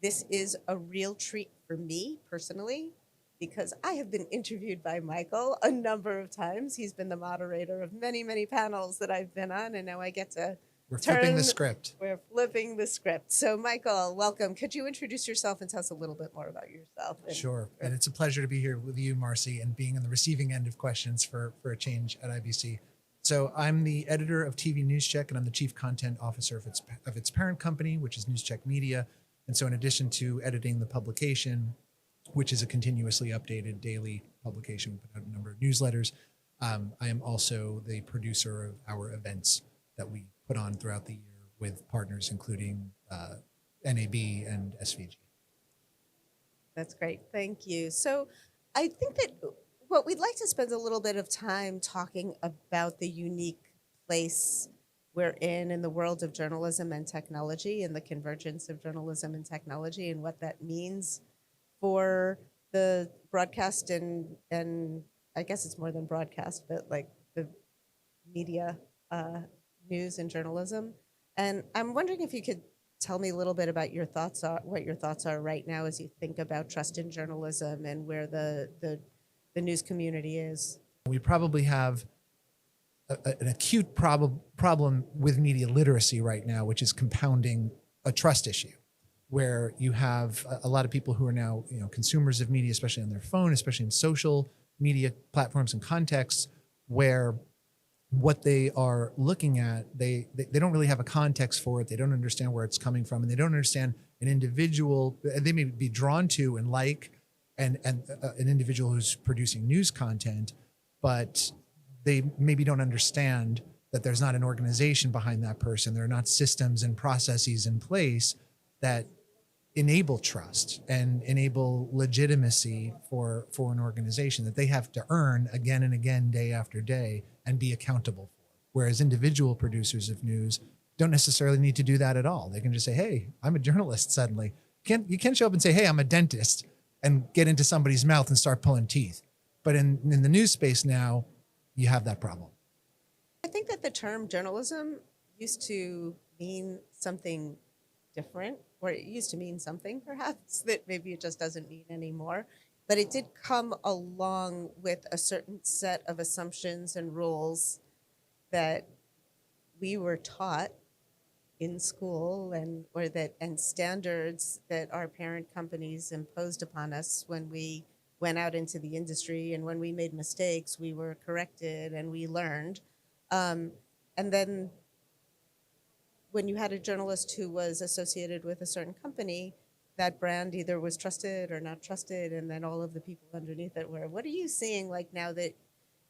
This is a real treat for me personally because I have been interviewed by Michael a number of times. He's been the moderator of many, many panels that I've been on, and now I get to We're flipping the turn. script. We're flipping the script. So, Michael, welcome. Could you introduce yourself and tell us a little bit more about yourself? Sure. And it's a pleasure to be here with you, Marcy, and being on the receiving end of questions for a change at IBC. So I'm the editor of TV NewsCheck, and I'm the chief content officer of its parent company, which is NewsCheck Media. And so in addition to editing the publication, which is a continuously updated daily publication, we put out a number of newsletters, I am also the producer of our events that we put on throughout the year with partners including NAB and SVG. That's great. Thank you. So, I think that what we'd like to spend a little bit of time talking about the unique place we're in the world of journalism and technology and the convergence of journalism and technology and what that means for the broadcast and I guess it's more than broadcast, but like the media, news and journalism. And I'm wondering if you could tell me a little bit about what your thoughts are right now as you think about trust in journalism and where the news community is. We probably have an acute problem with media literacy right now, which is compounding a trust issue, where you have a lot of people who are now consumers of media, especially on their phone, especially in social media platforms and contexts, where what they are looking at, they don't really have a context for it. They don't understand where it's coming from, and they don't understand an individual. They may be drawn to and like an individual who's producing news content, but they maybe don't understand that there's not an organization behind that person. There are not systems and processes in place that enable trust and enable legitimacy for an organization that they have to earn again and again, day after day, and be accountable for. Whereas individual producers of news don't necessarily need to do that at all. They can just say, hey, I'm a journalist suddenly. You can't show up and say, hey, I'm a dentist, and get into somebody's mouth and start pulling teeth. But in the news space now, you have that problem. I think that the term journalism used to mean something different, or it used to mean something perhaps that maybe it just doesn't mean anymore. But it did come along with a certain set of assumptions and rules that we were taught in school and standards that our parent companies imposed upon us when we went out into the industry, and when we made mistakes we were corrected and we learned. And then when you had a journalist who was associated with a certain company, that brand either was trusted or not trusted, and then all of the people underneath it were. What are you seeing like now that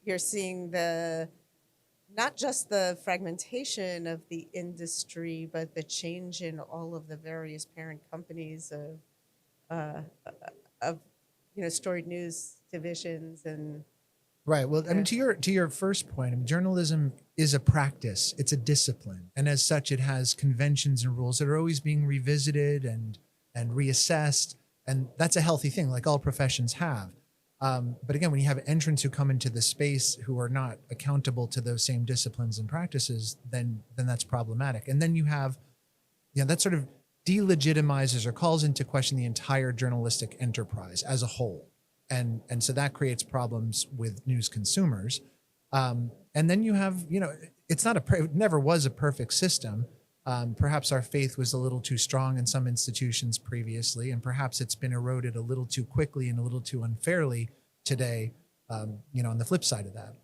you're seeing the not just the fragmentation of the industry, but the change in all of the various parent companies uh, of storied news divisions and Right. Well, I mean, to your first point, I mean, journalism is a practice. It's a discipline, and as such, it has conventions and rules that are always being revisited and reassessed, and that's a healthy thing, like all professions have. But again, when you have entrants who come into the space who are not accountable to those same disciplines and practices, then that's problematic. And then you have, that sort of delegitimizes or calls into question the entire journalistic enterprise as a whole. And so that creates problems with news consumers. And then you have, it never was a perfect system. Perhaps our faith was a little too strong in some institutions previously, and perhaps it's been eroded a little too quickly and a little too unfairly today, on the flip side of that.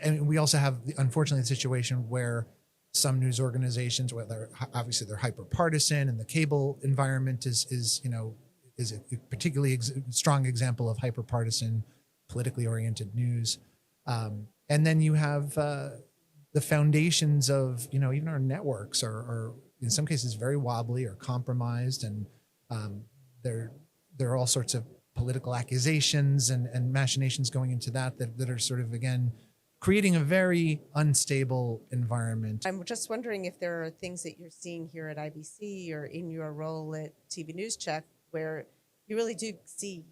And we also have, unfortunately, the situation where some news organizations, whether obviously they're hyper partisan, and the cable environment is a particularly strong example of hyper partisan, politically oriented news. And then you have the foundations of, even our networks are in some cases very wobbly or compromised. And there are all sorts of political accusations and machinations going into that are sort of, again, creating a very unstable environment. I'm just wondering if there are things that you're seeing here at IBC or in your role at TV News Check where you really do see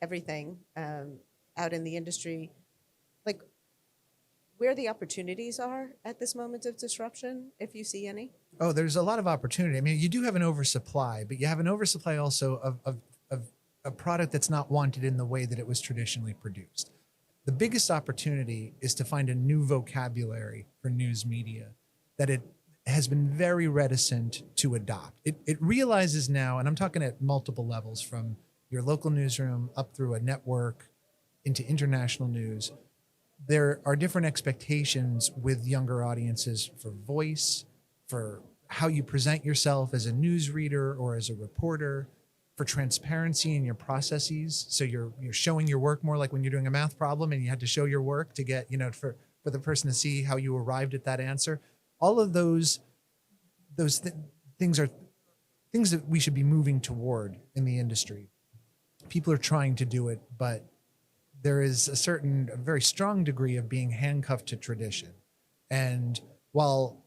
everything out in the industry. Like, where the opportunities are at this moment of disruption, if you see any? Oh, there's a lot of opportunity. I mean, you do have an oversupply, but you have an oversupply also of a product that's not wanted in the way that it was traditionally produced. The biggest opportunity is to find a new vocabulary for news media that it has been very reticent to adopt. It realizes now, and I'm talking at multiple levels, from your local newsroom up through a network into international news, there are different expectations with younger audiences for voice, for how you present yourself as a news reader or as a reporter, for transparency in your processes. So you're showing your work more, like when you're doing a math problem and you had to show your work to get, for the person to see how you arrived at that answer. All of things are things that we should be moving toward in the industry. People are trying to do it, but there is a very strong degree of being handcuffed to tradition. And while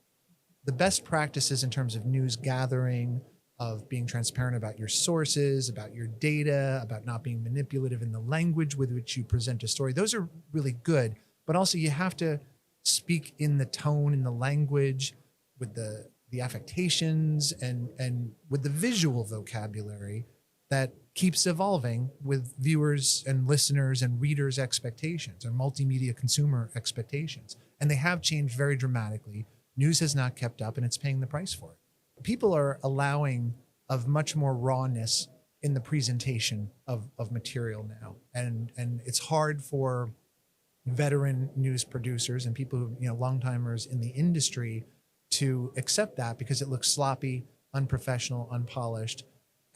the best practices in terms of news gathering, of being transparent about your sources, about your data, about not being manipulative in the language with which you present a story, those are really good. But also you have to speak in the tone, in the language, with the affectations and with the visual vocabulary that keeps evolving with viewers and listeners and readers' expectations or multimedia consumer expectations. And they have changed very dramatically. News has not kept up, and it's paying the price for it. People are allowing of much more rawness in the presentation of material now. And it's hard for veteran news producers and people who, long timers in the industry to accept that because it looks sloppy, unprofessional, unpolished.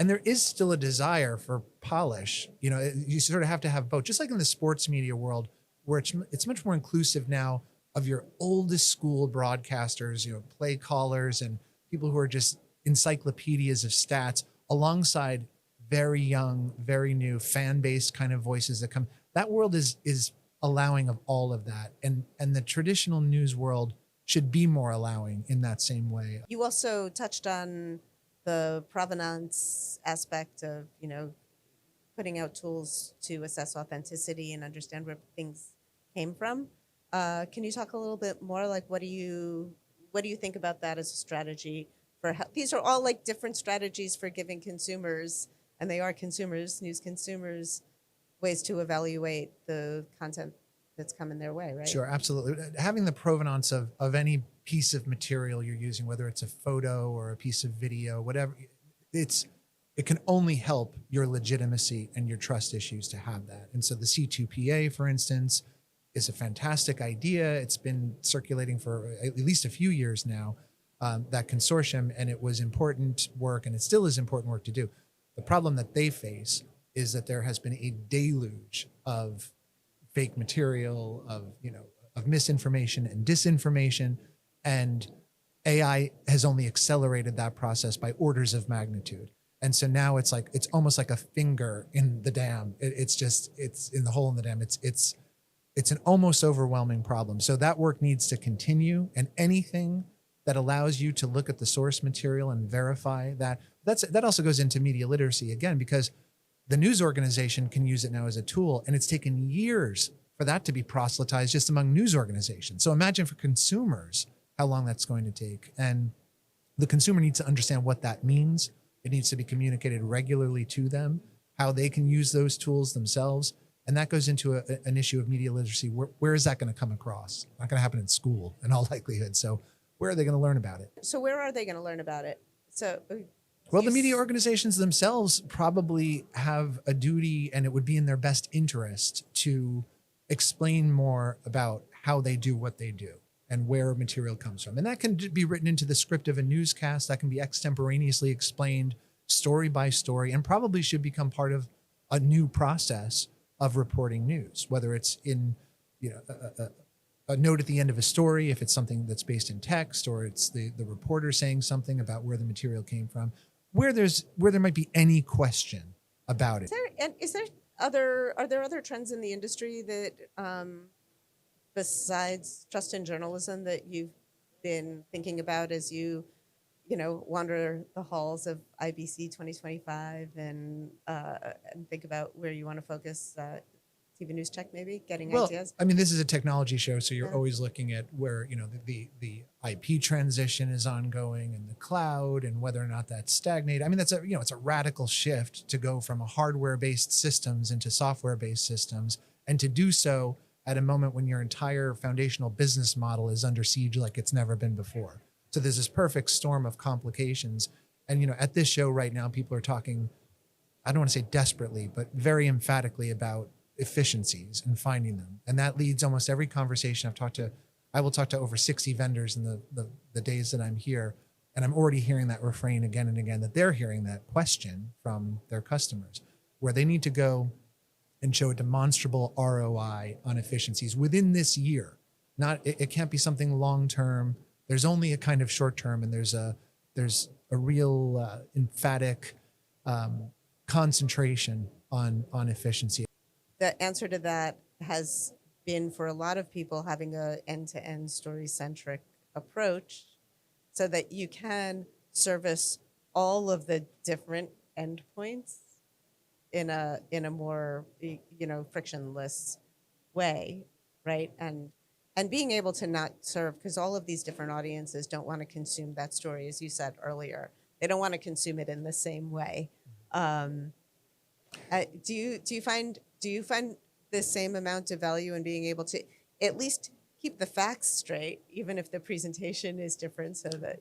And there is still a desire for polish. You sort of have to have both, just like in the sports media world, where it's much more inclusive now of your oldest school broadcasters, play callers and people who are just encyclopedias of stats alongside very young, very new fan-based kind of voices that come. That world is allowing of all of that. And the traditional news world should be more allowing in that same way. You also touched on the provenance aspect of, putting out tools to assess authenticity and understand where things came from. Can you talk a little bit more? Like, what do you think about that as a strategy for these are all like different strategies for giving consumers, and they are consumers, news consumers, ways to evaluate the content that's coming their way, right? Sure, absolutely. Having the provenance of any piece of material you're using, whether it's a photo or a piece of video, whatever, it can only help your legitimacy and your trust issues to have that. And so the C2PA, for instance, is a fantastic idea. It's been circulating for at least a few years now, that consortium, and it was important work, and it still is important work to do. The problem that they face is that there has been a deluge of fake material, of misinformation and disinformation, and AI has only accelerated that process by orders of magnitude. And so now it's almost like a finger in the dam. It's in the hole in the dam. It's an almost overwhelming problem. So that work needs to continue, and anything that allows you to look at the source material and verify that also goes into media literacy again, because the news organization can use it now as a tool, and it's taken years for that to be proselytized just among news organizations. So imagine for consumers how long that's going to take. And the consumer needs to understand what that means. It needs to be communicated regularly to them, how they can use those tools themselves. And that goes into an issue of media literacy. Where is that going to come across? Not going to happen in school in all likelihood. So where are they going to learn about it? So where are they going to learn about it? Well, the media organizations themselves probably have a duty, and it would be in their best interest to explain more about how they do what they do and where material comes from. And that can be written into the script of a newscast. That can be extemporaneously explained story by story, and probably should become part of a new process of reporting news, whether it's in a note at the end of a story, if it's something that's based in text, or it's the reporter saying something about where the material came from, where there might be any question about it. Are there other trends in the industry that, besides trust in journalism, that you've been thinking about as you wander the halls of IBC 2025 and think about where you want to focus TV News Check, maybe getting Well, ideas. I mean, this is a technology show, so you're Yeah. always looking at where, the IP transition is ongoing and the cloud and whether or not that's stagnated. I mean, it's a radical shift to go from a hardware-based systems into software-based systems, and to do so at a moment when your entire foundational business model is under siege like it's never been before. So there's this perfect storm of complications. And, at this show right now, people are talking, I don't want to say desperately, but very emphatically about efficiencies and finding them. And that leads almost every conversation I will talk to over 60 vendors in the days that I'm here. And I'm already hearing that refrain again and again, that they're hearing that question from their customers, where they need to go and show a demonstrable ROI on efficiencies within this year. It can't be something long-term. There's only a kind of short-term, and there's a real emphatic concentration on efficiency. The answer to that has been, for a lot of people, having a end-to-end story-centric approach so that you can service all of the different endpoints in a more frictionless way, right? And being able to not serve, because all of these different audiences don't want to consume that story, as you said earlier. They don't want to consume it in the same way. Do you find the same amount of value in being able to at least keep the facts straight, even if the presentation is different, so that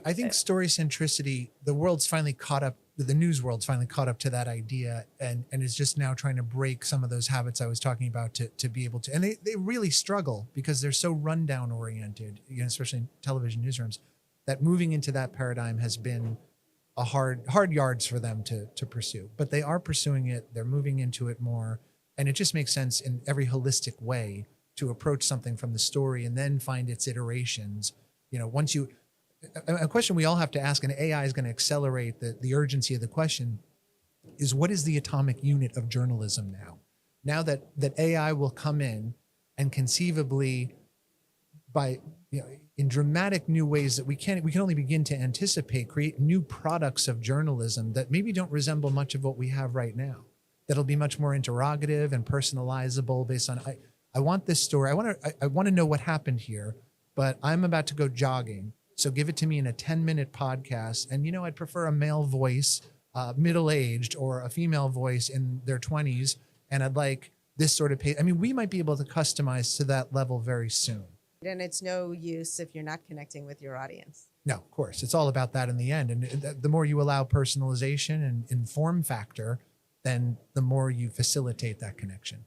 I think story centricity, the world's finally caught up, the news world's finally caught up to that idea, and is just now trying to break some of those habits I was talking about to be able to, and they really struggle because they're so rundown oriented, especially in television newsrooms, that moving into that paradigm has been a hard yards for them to pursue. But they are pursuing it, they're moving into it more, and it just makes sense in every holistic way to approach something from the story and then find its iterations. A question we all have to ask, and AI is going to accelerate the urgency of the question, is what is the atomic unit of journalism now? Now that AI will come in and conceivably, in dramatic new ways that we can only begin to anticipate, create new products of journalism that maybe don't resemble much of what we have right now. That'll be much more interrogative and personalizable based on, I want this story. I want to know what happened here, but I'm about to go jogging. So give it to me in a 10-minute podcast. And, I'd prefer a male voice, middle-aged, or a female voice in their 20s. And I'd like this sort of pace. I mean, we might be able to customize to that level very soon. And it's no use if you're not connecting with your audience. No, of course. It's all about that in the end. And the more you allow personalization and inform factor, then the more you facilitate that connection.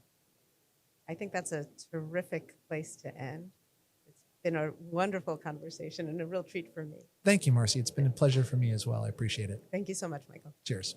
I think that's a terrific place to end. Been a wonderful conversation and a real treat for me. Thank you, Marcy. It's been a pleasure for me as well. I appreciate it. Thank you so much, Michael. Cheers.